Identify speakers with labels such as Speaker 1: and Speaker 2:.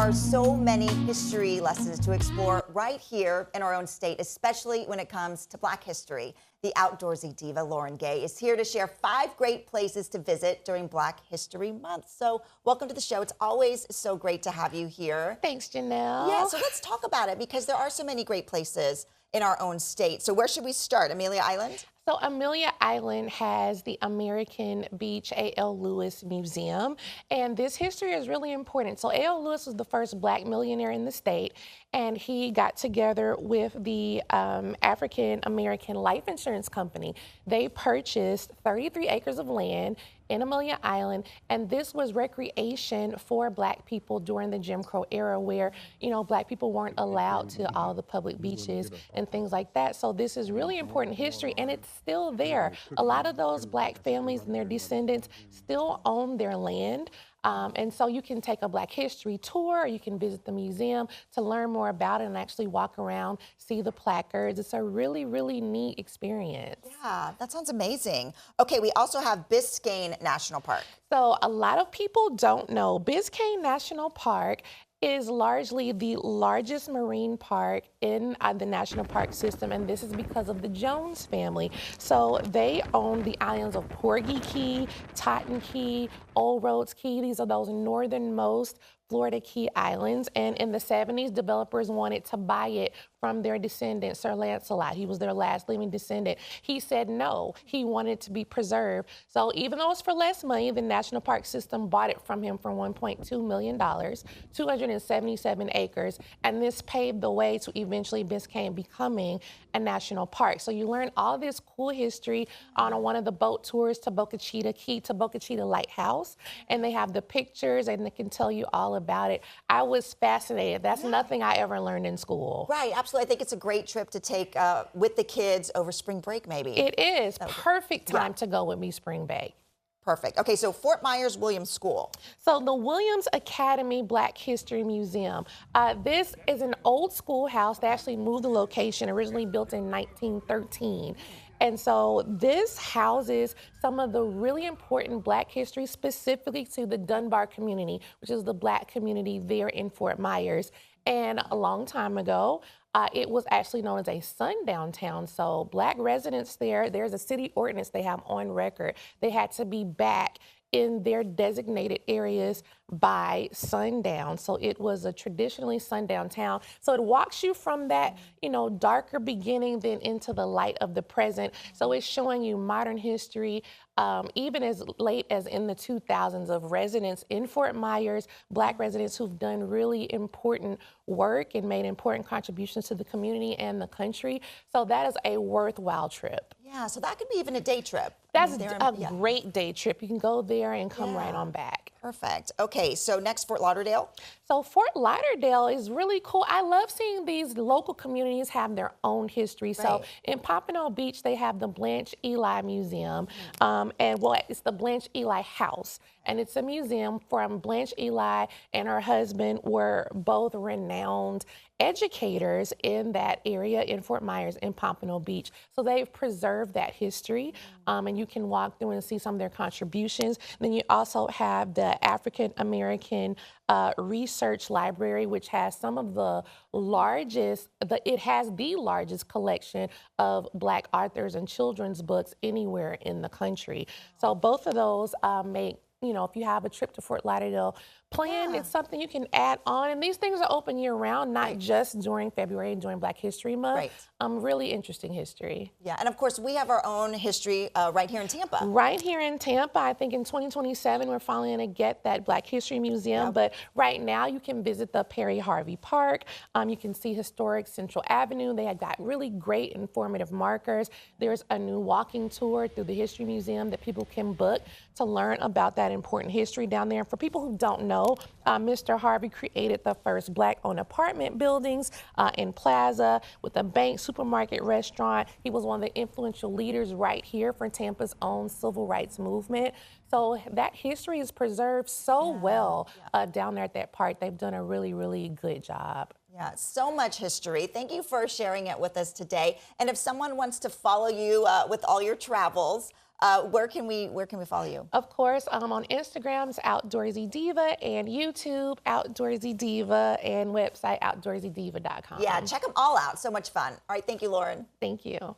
Speaker 1: are so many history lessons to explore right here in our own state, especially when it comes to Black history. The outdoorsy diva, Lauren Gay, is here to share 5 great places to visit during Black History Month. So welcome to the show. It's always so great to have you here.
Speaker 2: Thanks, Janelle.
Speaker 1: Yeah, so let's talk about it because there are so many great places in our own state. So where should we start? Amelia Island?
Speaker 2: So Amelia Island has the American Beach A.L. Lewis Museum, and this history is really important. So A.L. Lewis was the first Black millionaire in the state, and he got together with the African American Life Insurance Company. They purchased 33 acres of land in Amelia Island, and this was recreation for Black people during the Jim Crow era where, you know, Black people weren't allowed to all the public beaches and things like that. So this is really important history, and it's still there. A lot of those Black families and their descendants still own their land. And so you can take a Black history tour, or you can visit the museum to learn more about it and actually walk around, see the placards. It's a really, really neat experience.
Speaker 1: Yeah, that sounds amazing. Okay, we also have Biscayne National Park.
Speaker 2: So a lot of people don't know Biscayne National Park is largely the largest marine park in the national park system, and this is because of the Jones family. So they own the islands of Porgy Key, Totten Key, Old Rhodes Key. These are those northernmost Florida Key Islands, and in the 70s, developers wanted to buy it from their descendant, Sir Lancelot. He was their last living descendant. He said no, he wanted it to be preserved. So even though it's for less money, the National Park System bought it from him for $1.2 million, 277 acres, and this paved the way to eventually Biscayne becoming a national park. So you learn all this cool history on one of the boat tours to Boca Chica Key, to Boca Chica Lighthouse, and they have the pictures and they can tell you all about it. I was fascinated. That's nothing I ever learned in school.
Speaker 1: Right, absolutely. I think it's a great trip to take with the kids over spring break, maybe.
Speaker 2: It is. Perfect time to go with me spring break.
Speaker 1: Perfect. Okay, so Fort Myers Williams School.
Speaker 2: So the Williams Academy Black History Museum. This is an old schoolhouse. They actually moved the location, originally built in 1913. And so this houses some of the really important Black history, specifically to the Dunbar community, which is the Black community there in Fort Myers. And a long time ago, it was actually known as a sundown town. So Black residents there's a city ordinance they have on record. They had to be back in their designated areas by sundown. So it was a traditionally sundown town. So it walks you from that, you know, darker beginning then into the light of the present. So it's showing you modern history, even as late as in the 2000s, of residents in Fort Myers, Black residents who've done really important work and made important contributions to the community and the country. So that is a worthwhile trip.
Speaker 1: Yeah, so that could be even a day trip.
Speaker 2: That's a great day trip. You can go there and come right on back.
Speaker 1: Perfect. Okay, so next, Fort Lauderdale.
Speaker 2: So Fort Lauderdale is really cool. I love seeing these local communities have their own history. Right. So in Pompano Beach, they have the Blanche Ely Museum, it's the Blanche Ely House. And it's a museum from Blanche Ely and her husband were both renowned educators in that area in Fort Myers and Pompano Beach. So they've preserved that history, and you can walk through and see some of their contributions. Then you also have the African American Research Library, which has some of the largest, it has the largest collection of Black authors and children's books anywhere in the country. So both of those make, you know, if you have a trip to Fort Lauderdale planned, it's something you can add on. And these things are open year round, not just during February and during Black History Month. Really interesting history.
Speaker 1: Yeah, and of course we have our own history right here in Tampa.
Speaker 2: Right here in Tampa. I think in 2027 we're finally going to get that Black History Museum. But right now you can visit the Harvey Park. You can see historic Central Avenue. They have got really great informative markers. There's a new walking tour through the History Museum that people can book to learn about that important history down there. And for people who don't know, Mr. Harvey created the first Black-owned apartment buildings in Plaza with a bank, supermarket, restaurant. He was one of the influential leaders right here for Tampa's own civil rights movement. So that history is preserved so well down there at that park. They've done a really, really good job.
Speaker 1: Yeah, so much history. Thank you for sharing it with us today. And if someone wants to follow you with all your travels, Where can we follow you?
Speaker 2: Of course, on Instagram, it's Outdoorsy Diva, and YouTube, Outdoorsy Diva, and website, outdoorsydiva.com.
Speaker 1: Yeah, check them all out. So much fun. All right, thank you, Lauren.
Speaker 2: Thank you.